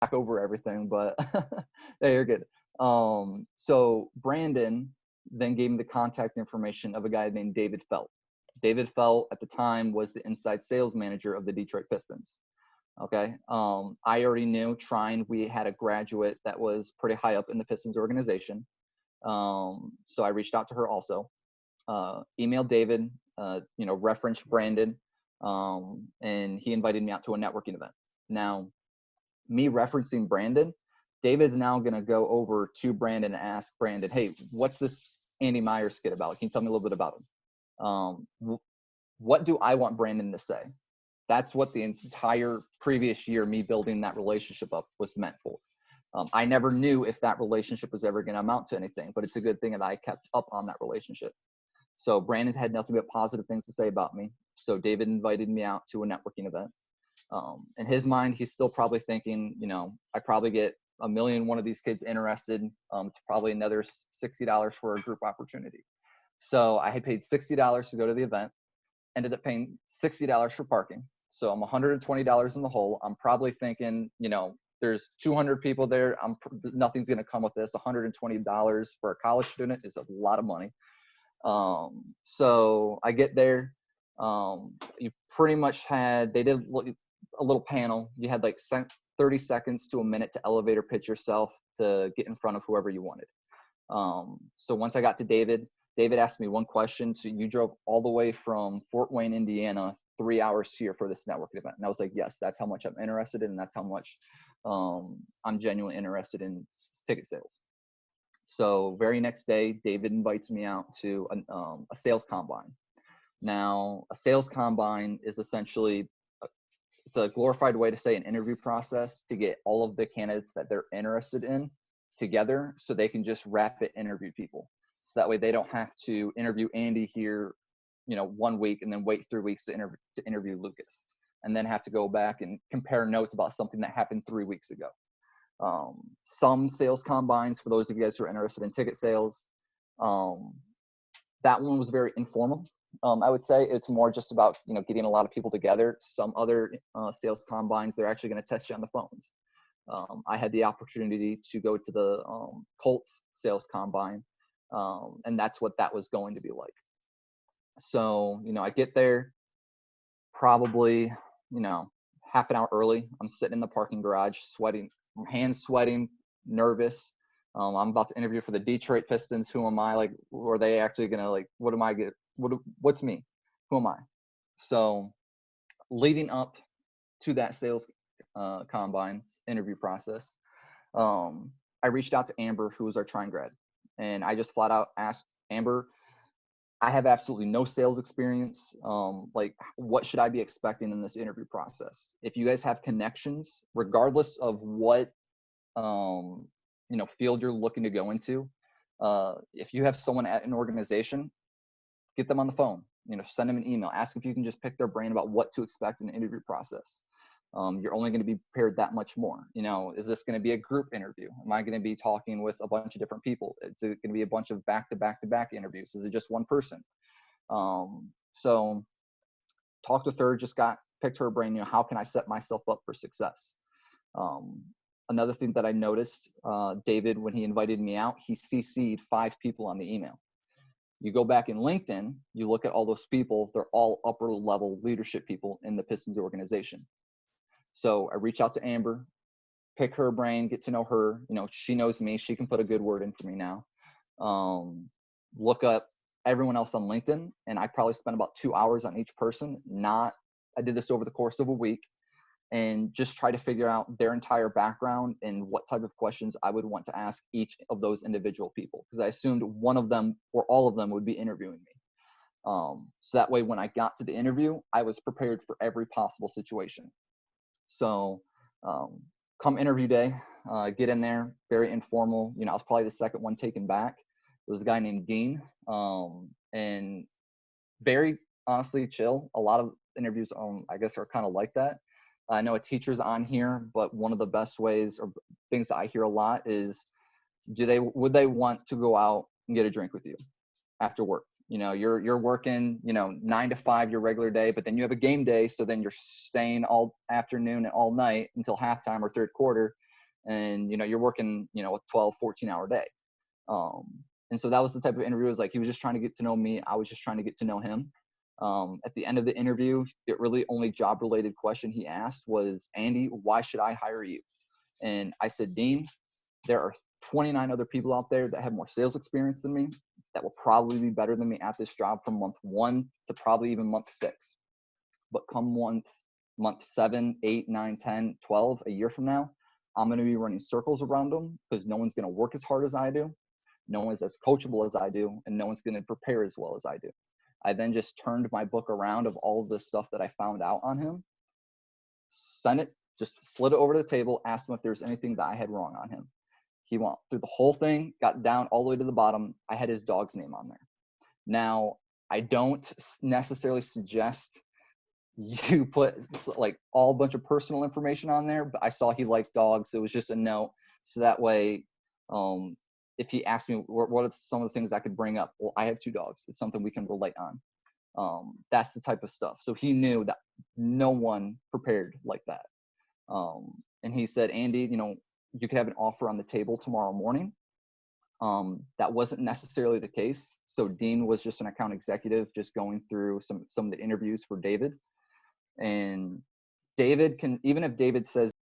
back over everything, but yeah, you're good. So Brandon then gave me the contact information of a guy named David Felt. David Felt at the time was the inside sales manager of the Detroit Pistons. Okay. I already knew Trine, we had a graduate that was pretty high up in the Pistons organization. So I reached out to her also, emailed David, referenced Brandon, and he invited me out to a networking event. Now, me referencing Brandon, David's now going to go over to Brandon and ask Brandon, hey, what's this Andy Myers kid about? Can you tell me a little bit about him? What do I want Brandon to say? That's what the entire previous year, me building that relationship up, was meant for. I never knew if that relationship was ever going to amount to anything, but it's a good thing that I kept up on that relationship. So Brandon had nothing but positive things to say about me. So David invited me out to a networking event. In his mind, he's still probably thinking, I probably get a million one of these kids interested. It's probably another $60 for a group opportunity. So I had paid $60 to go to the event, ended up paying $60 for parking. So I'm $120 in the hole. I'm probably thinking, there's 200 people there. Nothing's going to come with this. $120 for a college student is a lot of money. So I get there. You pretty much they did a little panel. You had like 30 seconds to a minute to elevator pitch yourself to get in front of whoever you wanted. So once I got to David asked me one question. So you drove all the way from Fort Wayne, Indiana, 3 hours here for this networking event. And I was like, yes, that's how much I'm interested in. And that's how much I'm genuinely interested in ticket sales. So very next day, David invites me out to a sales combine. Now, a sales combine is essentially, it's a glorified way to say an interview process to get all of the candidates that they're interested in together so they can just rapid interview people. So that way they don't have to interview Andy here, 1 week and then wait 3 weeks to interview Lucas and then have to go back and compare notes about something that happened 3 weeks ago. Some sales combines, for those of you guys who are interested in ticket sales, that one was very informal. I would say it's more just about, getting a lot of people together. Some other sales combines, they're actually going to test you on the phones. I had the opportunity to go to the Colts sales combine, and that's what that was going to be like. So, I get there probably, half an hour early. I'm sitting in the parking garage, sweating, hands sweating, nervous. I'm about to interview for the Detroit Pistons. Who am I? Like, are they actually going to, what am I get? What's me? Who am I? So leading up to that sales combine interview process, I reached out to Amber, who was our Trine grad, and I just flat out asked Amber, I have absolutely no sales experience. What should I be expecting in this interview process? If you guys have connections, regardless of what, field you're looking to go into, if you have someone at an organization, get them on the phone, send them an email, ask if you can just pick their brain about what to expect in the interview process. You're only going to be prepared that much more. Is this going to be a group interview? Am I going to be talking with a bunch of different people? Is it going to be a bunch of back-to-back interviews? Is it just one person? So talked with her, just picked her brain, how can I set myself up for success? Another thing that I noticed, David, when he invited me out, he CC'd 5 people on the email. You go back in LinkedIn, you look at all those people, they're all upper level leadership people in the Pistons organization. So I reach out to Amber, pick her brain, get to know her. She knows me. She can put a good word in for me now. Look up everyone else on LinkedIn, and I probably spent about 2 hours on each person. I did this over the course of a week, and just try to figure out their entire background and what type of questions I would want to ask each of those individual people, because I assumed one of them or all of them would be interviewing me. So that way, when I got to the interview, I was prepared for every possible situation. So come interview day, get in there, very informal. I was probably the second one taken back. It was a guy named Dean, and very honestly chill. A lot of interviews, I guess, are kind of like that. I know a teacher's on here, but one of the best ways or things that I hear a lot is, would they want to go out and get a drink with you after work? You're working, 9 to 5 your regular day, but then you have a game day. So then you're staying all afternoon and all night until halftime or third quarter. and, you're working, a 12, 14-hour day. And so that was the type of interview. It was like he was just trying to get to know me. I was just trying to get to know him. At the end of the interview, the really only job-related question he asked was, Andy, why should I hire you? And I said, Dean, there are 29 other people out there that have more sales experience than me that will probably be better than me at this job from month 1 to probably even month 6. But come month 7, 8, 9, 10, 12, a year from now, I'm going to be running circles around them because no one's going to work as hard as I do. No one's as coachable as I do, and no one's going to prepare as well as I do. I then just turned my book around of all of the stuff that I found out on him, just slid it over to the table, asked him if there's anything that I had wrong on him. He went through the whole thing, got down all the way to the bottom. I had his dog's name on there. Now, I don't necessarily suggest you put like all bunch of personal information on there, but I saw he liked dogs. It was just a note. So that way, if he asked me what are some of the things I could bring up, well, I have 2 dogs. It's something we can relate on. That's the type of stuff. So he knew that no one prepared like that. And he said, Andy, you could have an offer on the table tomorrow morning. That wasn't necessarily the case. So Dean was just an account executive, just going through some of the interviews for David. And David even if David says